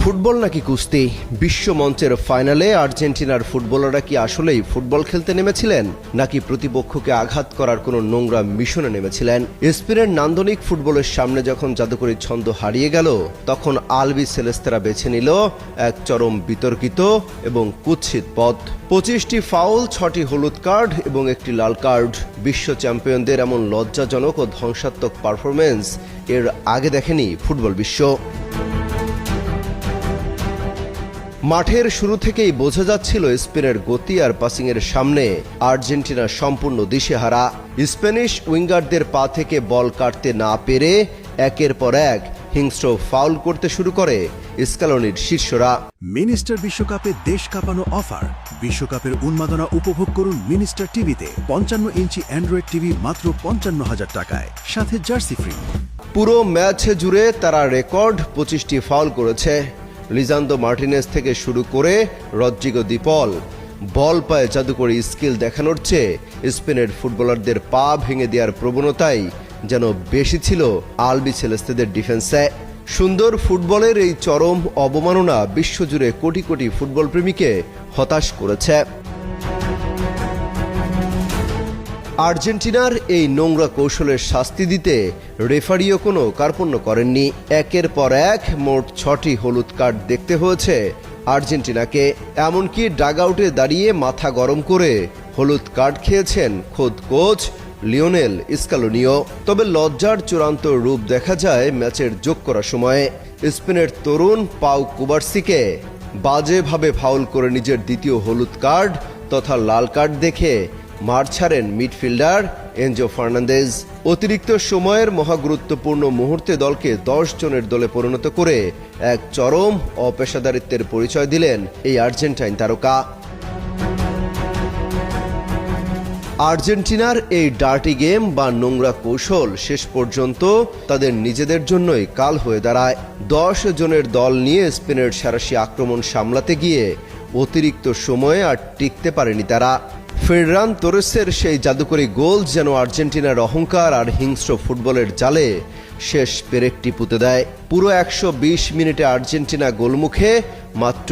Football নাকি কুস্তি? বিশ্ব মঞ্চের ফাইনালে আর্জেন্টিনার ফুটবলাররা কি আসলেই ফুটবল খেলতে নেমেছিলেন, নাকি প্রতিপক্ষকে আঘাত করার কোনো নোংরা মিশনে নেমেছিলেন? স্পেনের নান্দনিক ফুটবলের সামনে যখন জাদুকরী ছন্দ হারিয়ে গেল, তখন আলবি সেলেস্তেরা বেছে নিল এক চরম বিতর্কিত এবং কুৎসিত পথ। 25টি ফাউল, 6টি হলুদ কার্ড এবং একটি লাল কার্ড। বিশ্ব চ্যাম্পিয়নদের এমন লজ্জাজনক ও ধ্বংসাত্মক পারফরমেন্স এর আগে দেখেনি ফুটবল বিশ্ব। মাঠের শুরু থেকেই বোঝা যাচ্ছিল স্পেনের গতি আর পাসিংয়ের সামনে আর্জেন্টিনা সম্পূর্ণ দিশেহারা। স্প্যানিশ উইঙ্গারদের পা থেকে বল কাটতে না পেরে একের পর এক হিংস্র ফাউল করতে শুরু করে স্কালোনির শীর্ষরা। মিনিস্টার বিশ্বকাপে দেশ কাঁপানো অফার। বিশ্বকাপের উন্মাদনা উপভোগ করুন মিনিস্টার টিভিতে। 55 ইঞ্চি অ্যান্ড্রয়েড টিভি মাত্র 55,000 টাকায়, সাথে জার্সি ফ্রি। পুরো ম্যাচ জুড়ে তারা রেকর্ড 25টি ফাউল করেছে। লিজান্ডো মার্টিনেজ থেকে শুরু করে রদ্রিগো দি পল বল পায়ে জাদুকরী স্কিল দেখানোর চেয়ে স্পেনের ফুটবলারদের পা ভেঙে দেওয়ার প্রবণতাই যেন বেশি ছিল আলবি সেলেস্তেদের ডিফেন্সে। সুন্দর ফুটবলের এই চরম অবমাননা বিশ্বজুড়ে কোটি কোটি ফুটবল প্রেমীকে হতাশ করেছে। আর্জেন্টিনার এই নোংরা কৌশলের শাস্তি দিতে রেফারিও কোনো কার্পণ্য করেননি। একের পর এক মোট 6টি হলুদ কার্ড দেখতে হয়েছে আর্জেন্টিনাকে। এমনকি ডাগআউটে দাঁড়িয়ে মাথা গরম করে হলুদ কার্ড খেয়েছেন খোদ কোচ লিওনেল স্কালোনিও। তবে লজ্জার চূড়ান্ত রূপ দেখা যায় ম্যাচের যোগ করার সময়ে। স্পেনের তরুণ পাউ কুবার্সিকে বাজেভাবে ফাউল করে নিজের দ্বিতীয় হলুদ কার্ড তথা লাল কার্ড দেখে মাঠ ছাড়েন মিডফিল্ডার এনজো ফার্নান্দেজ। অতিরিক্ত সময়ের মহাগুরুত্বপূর্ণ মুহূর্তে দলকে 10 জনের দলে পরিণত করে এক চরম অপেশাদারিত্বের পরিচয় দিলেন এই আর্জেন্টাইন তারকা। আর্জেন্টিনার এই ডার্টি গেম বা নোংরা কৌশল শেষ পর্যন্ত তাদের নিজেদের জন্যই কাল হয়ে দাঁড়ায়। 10 জনের দল নিয়ে স্পেনের সারাশি আক্রমণ সামলাতে গিয়ে অতিরিক্ত সময়ে আর টিকতে পারেনি তারা। ফেররান তোরেসের সেই জাদুকরী গোল যেন আর্জেন্টিনার অহংকার আর হিংস্র ফুটবলের জালে শেষ পেরেকটি পুঁতে দেয়। পুরো 120 মিনিটে আর্জেন্টিনা গোলমুখে মাত্র